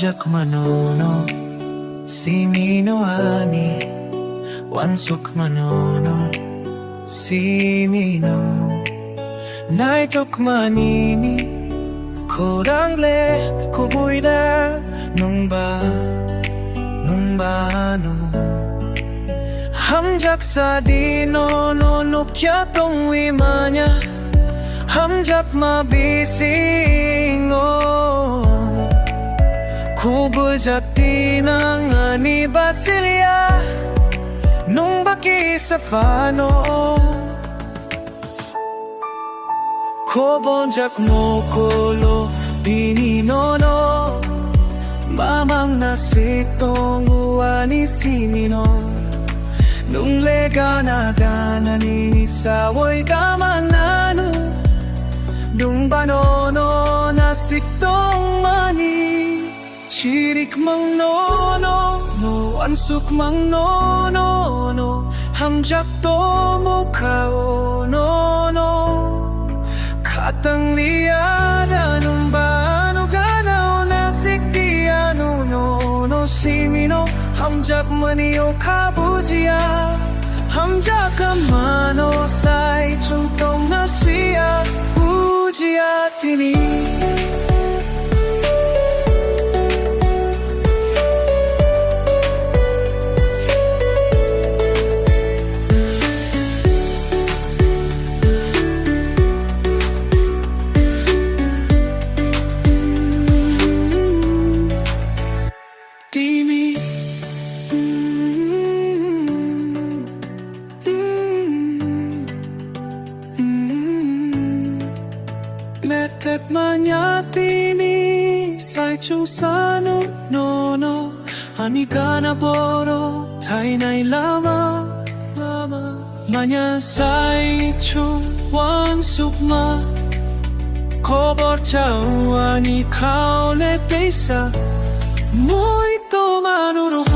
Hamjak manono Simino ani Wansuk manono Simino Naitok manini Korangle Kubuida Nungba no Hamjak sa dino no nukya tong wimanya Hamjak mabisingo Kubujak tinang ani basilya Nung baki sa fano Kobonjak mo kolo dininono Mamang nasitong uwani sinino Nung legana-gana ninisaway kamanano Nung banono nasitong mani Chirik mang nono no ansuk mang nono Hamjak to mukao nono Katang liada nung bano ganaw nasik Simino Hamjak manio kabujiya Hamjak amano Sai chuntong nasiya Bujiya tini Metet manyatini Sai chung sano no Anigana boro Tainay lama Manya sai chung wan sukma Kobor chao ani kaule teisa Muito manuro